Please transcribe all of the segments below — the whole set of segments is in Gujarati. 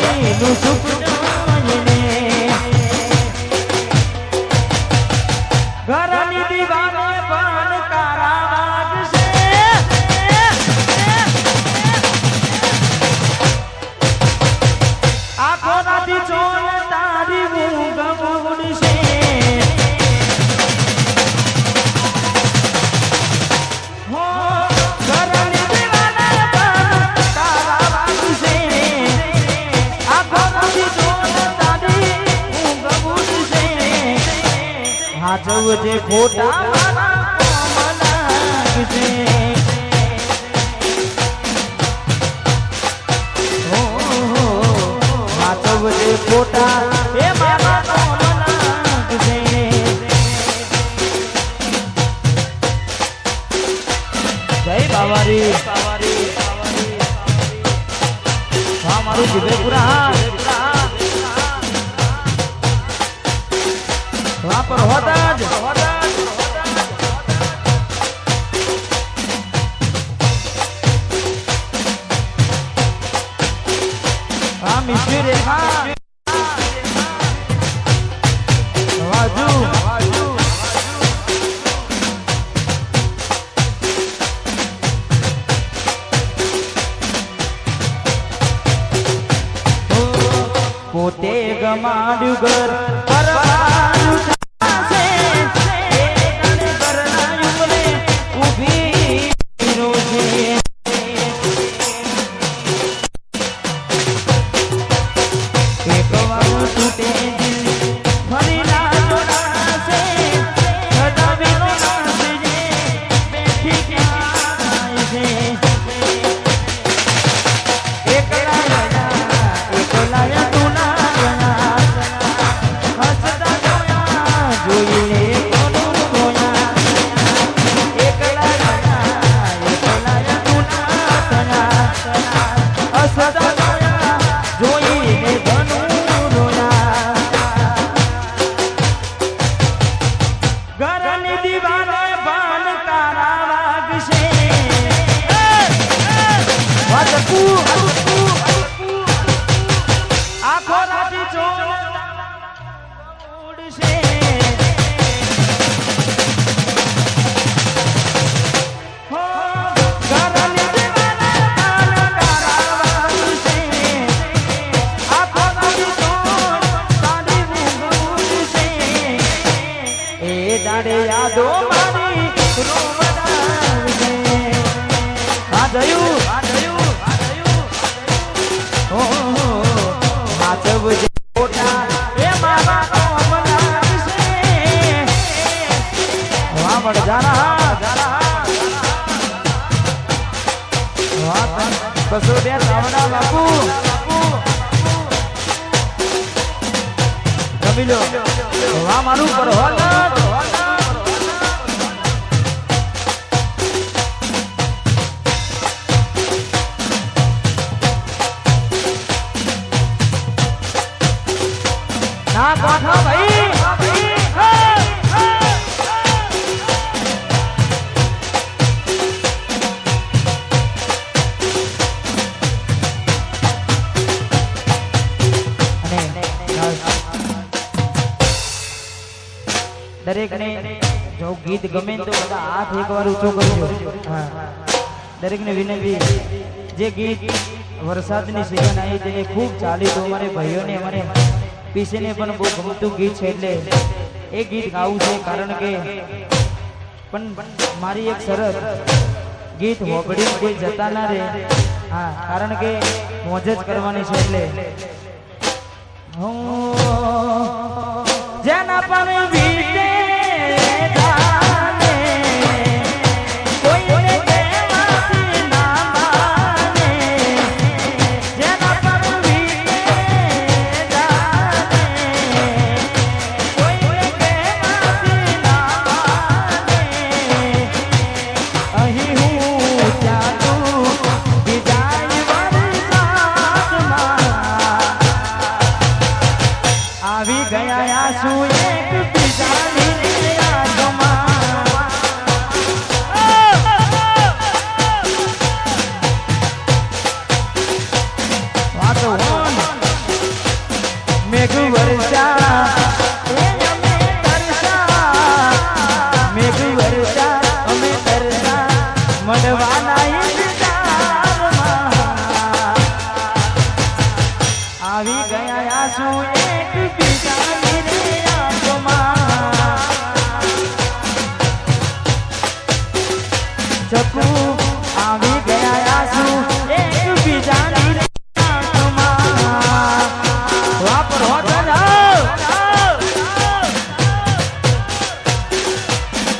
એનું સુખ ઘરની દીવાને પણ તારા વાગશે આખો રાતી ચોલ તારી ઊંઘ ઉડશે હો ઘરની દીવાને પણ તારા વાગશે આખો રાતી ચોલ તારી ઊંઘ ઉડશે હાજવજે ખોટા મારા લાગશે હો હાજવજે ખોટા એ મારા લાગશે જય બાવારી હા મારું જીવેપુરા वहाँ पर होता ज हाँ मिस्त्री रेखा वाजू પોતે ગમાડ્યું ઘર પરવાળું થાશે એ તને ઘરના યુગલે ઊભી રોજે એક વાર તૂટે દિલ ફરી ના જોડાશે સદા બેનો નાશે બેઠી ક્યાં છે એકલા આખો રાતી ચોલ ઉડશે હો ઘરની દીવાને પણ તારા વાગશે આખો રાતી ચોલ તારી ઊંઘ ઉડશે એ દાડે યાદો મારી રોવડાવશે આ જયું હાજવજે ખોટા એ મારા કોમ લાગશે વાહ બડ જારા વાહ બસો બે રાવણા બાપુ રમી લો વાહ મારું પર હોલ ના કોઠા ભાઈ દરેક ને જો ગીત ગમે તો બધા હાથ એકવાર ઊંચો કરજો દરેક ને વિનંતી જે ગીત વરસાદની સિઝન આવી તેને ખૂબ ચાલી તો અમારે ભાઈઓને અમારે પીસીને પણ બહુ ગમતું ગીત છે એટલે એ ગીત ગાવું છે કારણ કે પણ મારી એક શરત ગીત હોબડી કોઈ જતા ના રહે હા કારણ કે મોજ જ કરવાની છે એટલે જેના પણ વીતે આવી ગયા આંસુ એક બીજાની આંખમાં વાતો આવી ગયા આંસુ એક બીજાની રે આંખમાં ચકુ આવી ગયા આંસુ એક બીજાની રે આંખમાં વાપર હોત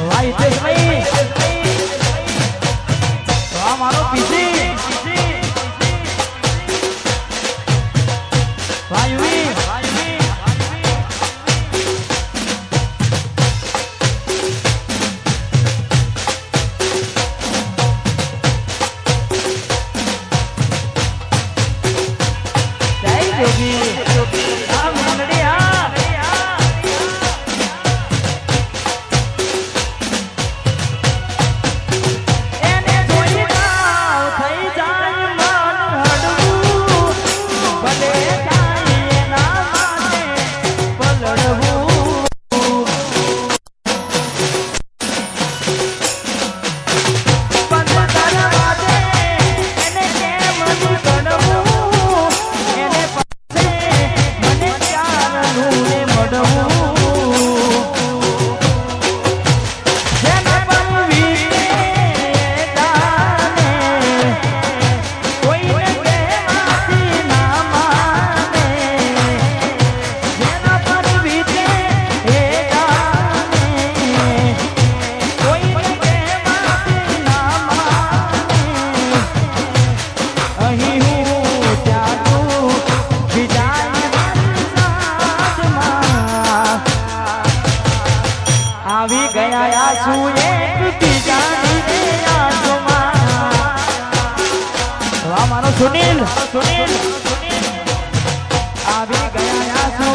વાઈ તે ભાઈ તો આ મારો પીસી વાયુવી જય જોગી આ મંડળી એને જોઈ જાવ થઈ જાય મન હડવું ભલે આવી ગયા આંસુ એક બીજાની રે આંખમાં વાહ મારો સુનિલ આવી ગયા આંસુ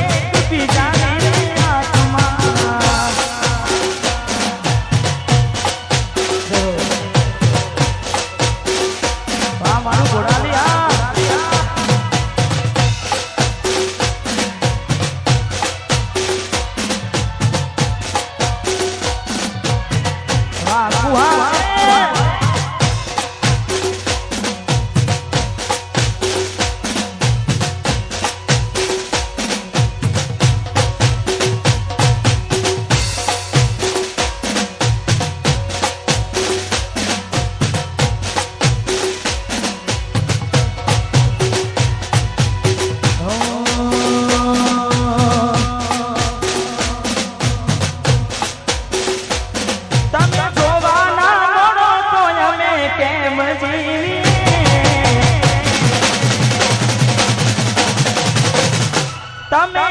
એક બીજાની રે આંખમાં વાહ મારું ઘોડાલી તમે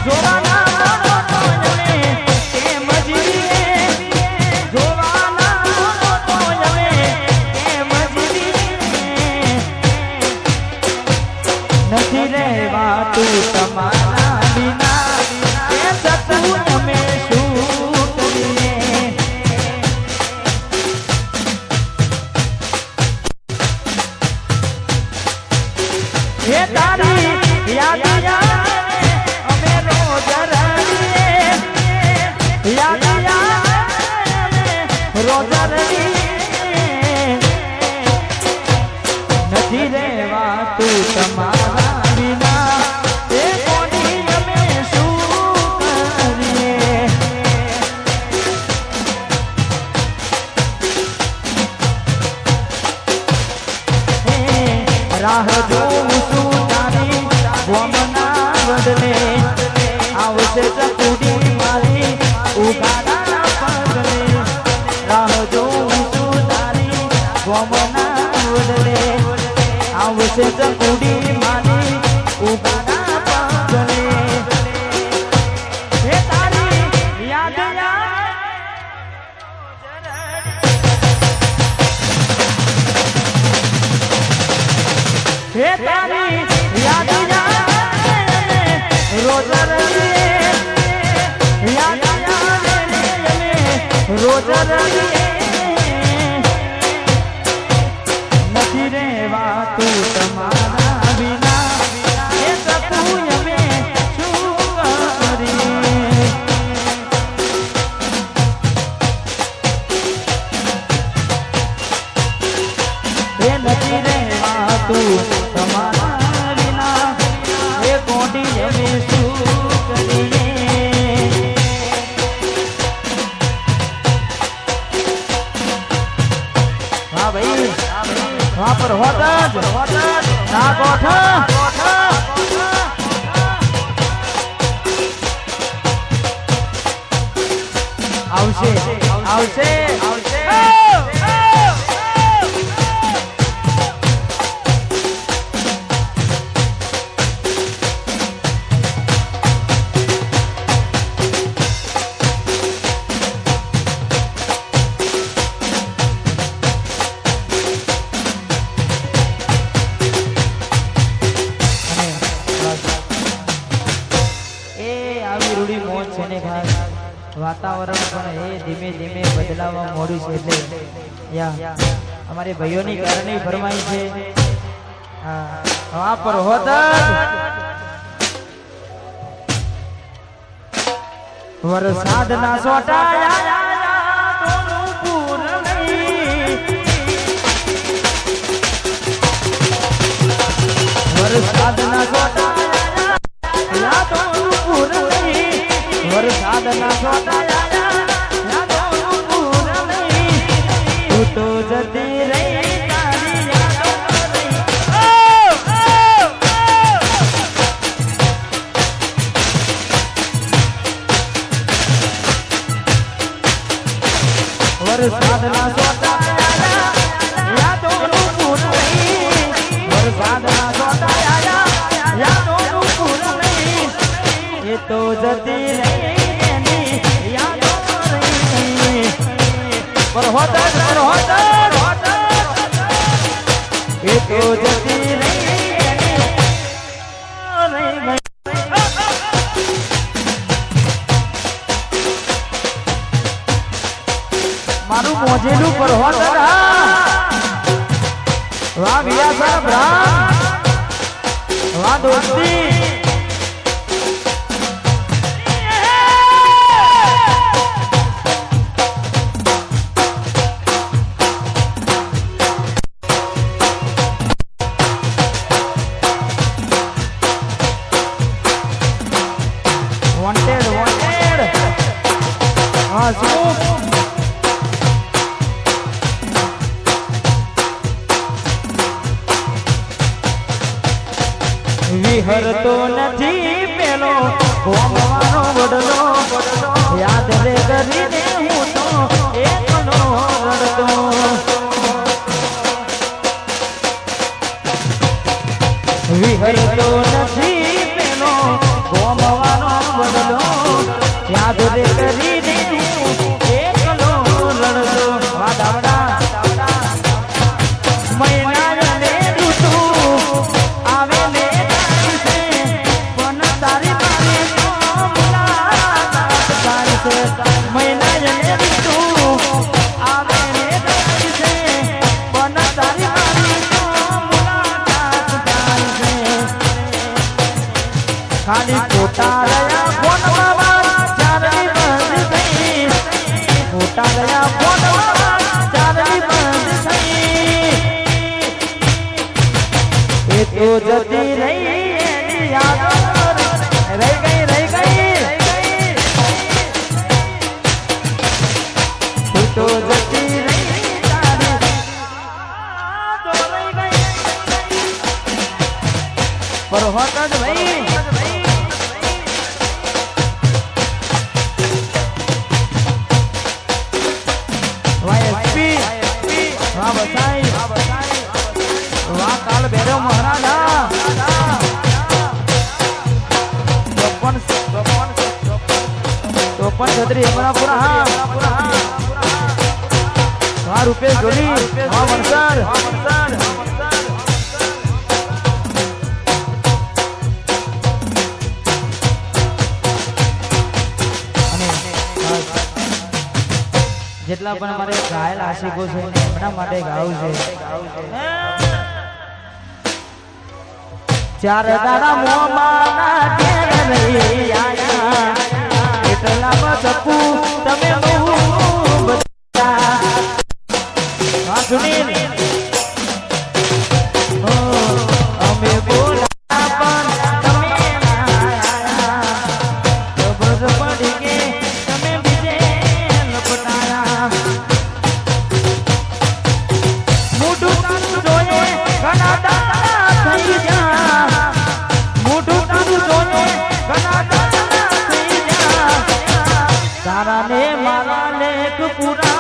જોવાના મળો તો જમે કેમ જીવીએ જોવાના મળો તો જમે કેમ જીવીએ નથી રહેવાતું તમારા વિના એ સતું અમે શું કરીએ એ તારી યાદ નથી રહેવાતું તમારા વિના એ કોની અમે શું કરીએ રાહ જોઉં છું તારી ગોમના બદલે આવશે ચકુડી મારી ઉગાડા પગલે રાહ જોઉં છું તારી ગોમના બદલે આવશે ચકુડી મારી ઉગાડા પગલે હે તારી યાદ હે તારી યાદ રોજ યાદ રોજ નથી રહેવાતું તમારા આવશે આવશે वातावरण पण हे धीमे धीमे बदलावा मोडू छे એટલે યા અમારે ભાઈઓની કારણે ફરમાઈ છે હા પર હોત વરસાદના સોટાયા તોનું પૂર નહીં વરસાદના સોટાયા તોનું પૂર નહીં વરસાદના સોટાયા તોનું પૂર નહીં તું તો જતી રહી તારી યાદો રહી વરસાદના સોટાયા તોનું પૂર નહીં વરસાદના સોટાયા તોનું પૂર નહીં એ તો જતી રહી पर होता ये तो जती नहीं मारू मोजेलू पर होता वाह भैया साहब राम वाह दोस्ती વિહરતો નથી પેલો કોમવાનો વડલો યાદ રે કરીને હું તો એકલો રડતો વિહરતો નથી પેલો કોમવાનો વડલો યાદ રે કરીને હું એકલો રડતો વાદાવડા મૈનાને ઋતુ આવે ને खाली फोटा गया फोन चारनी बंद थई फोटा गया फोन चारनी बंद थई ये तो जती रही याद रह गई तो जती रही तो रह गई पर होता भाई वाह बसाई वाह काल भैरव महाराजा चौपन छतरी हमारा पूरा वाह रुपेश गोली वाह वंसर જેટલા પણ અમારે ઘાયલ આશિકો છે એમના માટે ગાવું છે ચાર દાડા મોમાના ઘેર રહી આયા એટલામાં ચપ્પુ તમે બહુ બધા હા સુનીલ અમે બોલા પણ તમે આયા ખબર પડી કે તમે બીજે લપટાયા મોઢું તારું જોયે ઘણા દાડા થઈ ગયા મોઢું તારું જોયે ઘણા દાડા થઈ ગયા તારા ને મારા લેખ પૂરા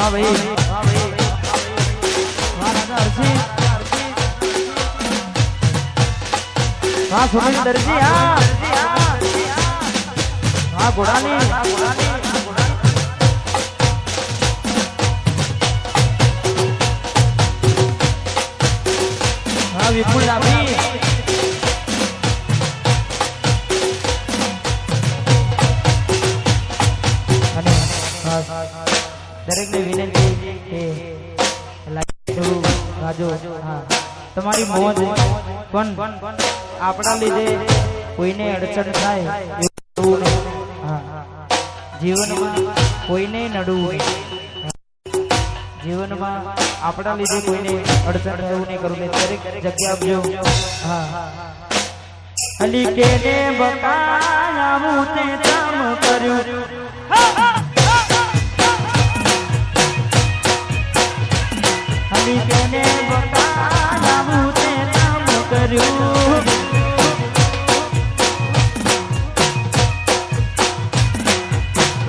વાહ ભાઈ વાહ રાજા હર્ષિત વાહ સુનિલ દરજી હા વાહ ઘોડાની વાહ વિપુલ ડાભી દરેકને વિનંતી કે લાઈક રાજો હા તમારી મોજ પણ આપણા લીધે કોઈને અડચણ થાય એવું નહીં હા જીવનમાં કોઈને નડવું જીવનમાં આપણા લીધે કોઈને અડચણ થાય એવું નહીં કરવું દરેક જગ્યા આપજો હા અલી કેને બકાયા તે કામ કર્યું કેને બતાવું તે કામ કર્યું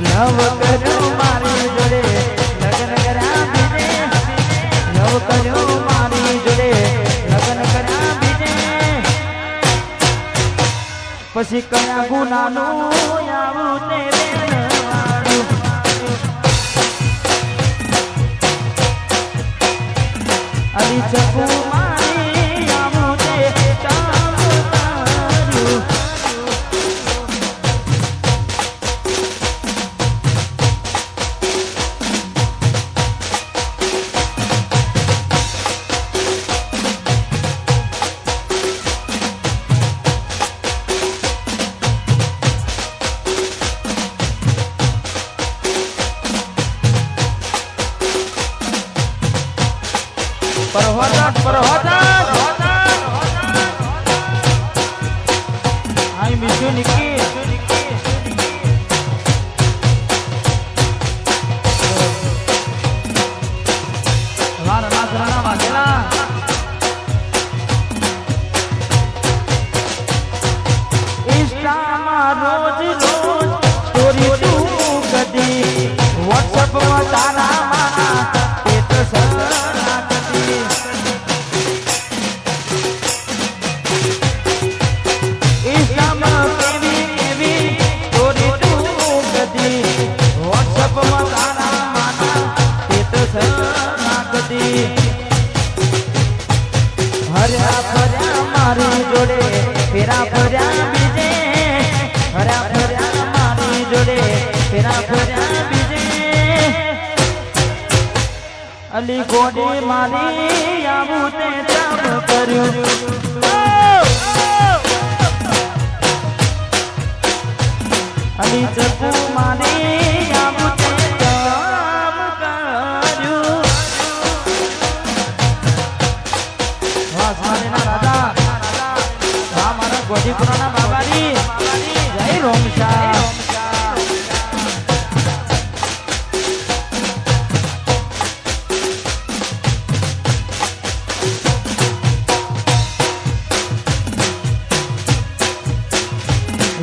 લવ કર્યું મારી જોડે લગ્ન કર્યા બીજે લવ કર્યું મારી જોડે લગ્ન કર્યા બીજે પછી કયા ગુનાનું આવું તે અલી ચકુ મારી આવું તે કામ કર્યું I miss you, Nikki. WhatsApp હર્યા ફર્યા મારી જોડે ફેરા ફર્યા બીજે હર્યા ફર્યા મારી જોડે ફેરા ફર્યા બીજે અલી ગોડી મારી આવું તે કામ કર્યું અલી ચકુ મારી આવું તે કામ કર્યું રાજા મારા ગોધીપુરાના બાબાની જય રોમશા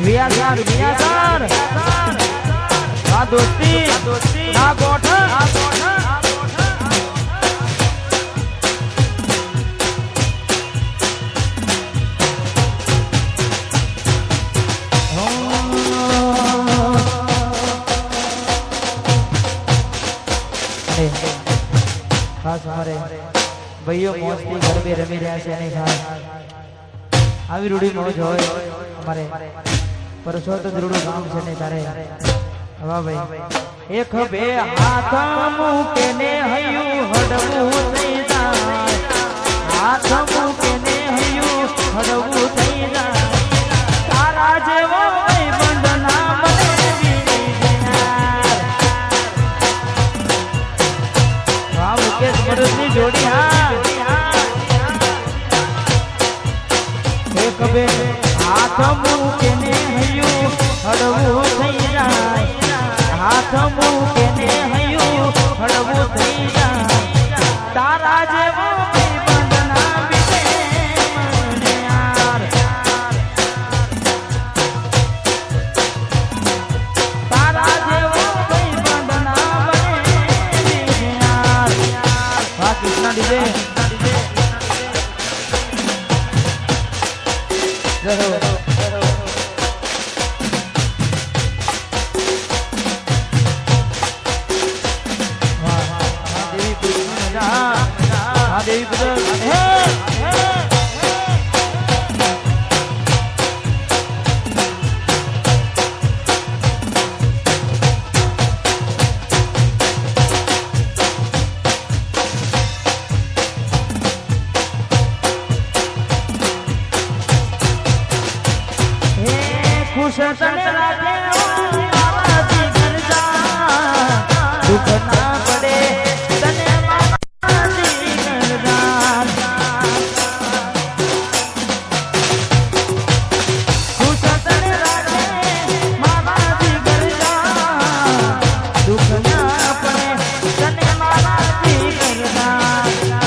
વિયાસર આ દોસ્તી આ ગોઠણ ખાસ અમારે ભાઈઓ મોજથી ગરબે રમી રહ્યા છે અને ખાસ આવી રૂડી મોજ હોય અમારે પરસોત્તમ રૂડું ગામ છે ને તારે હવા ભાઈ એક બે હાથ મૂકે ને હૈયું હડવું થઈ જાય હાથ મૂકે ને હૈયું હડવું થઈ જાય તારા જેવો બંધના મને જોડી હા એક બે હાથ મૂકે ને હૈયું હળવું થઈ જાય હાથ મૂકે ને હૈયું હળવું થઈ જાય તારા જેવો બંધના બીજે મને યાર તારા જેવો બંધના બને બીજે ડીજે દેવી પુત્ર ખુશ તને રાખે મારાથી ઘર જા દુઃખ ના પડે તને મારાથી ઘર જા ખુશ તને રાખે મારાથી ઘર જા દુઃખ ના પડે તને મારાથી ઘર જા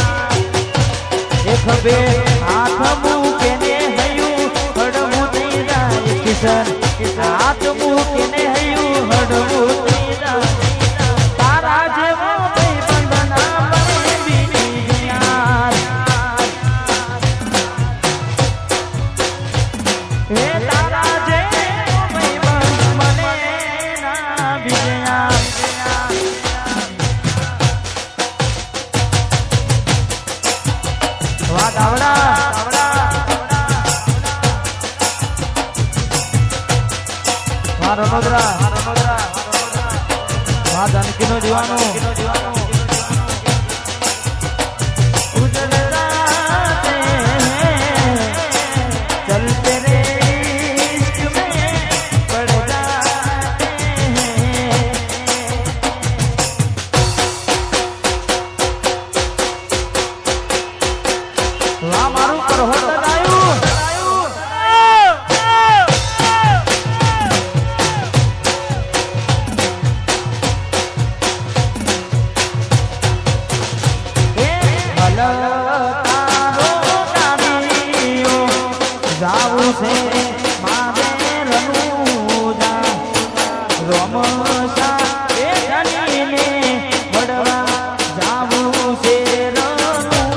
એક બે હાથ મૂકે ને હયું હડવું થઈ જાય કિશન હાથ મૂકીને હયું હડવું થઈ જાય તારા જેવો ભાઈબંધ ના મળે બીજી યાર હે તારા જેવો ભાઈબંધ મને ના બીજી યાર વાહ ગાવડા રણોદરા મા જાનકી નો દીવાનો ઉજલ રાતે ચલતે રે ઇશ્ક મેં પડ જાતે વાહ મારું પરહોત ગાયું જાવું છે મારે રનુજા રમશા એ ધનીને મળવા જાવું છે રનુજા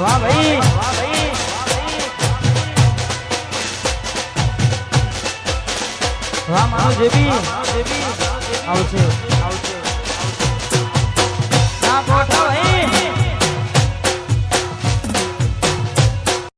વાહ ભાઈ વાહ મારો જેબી આવશે ના કોઠા ભાઈ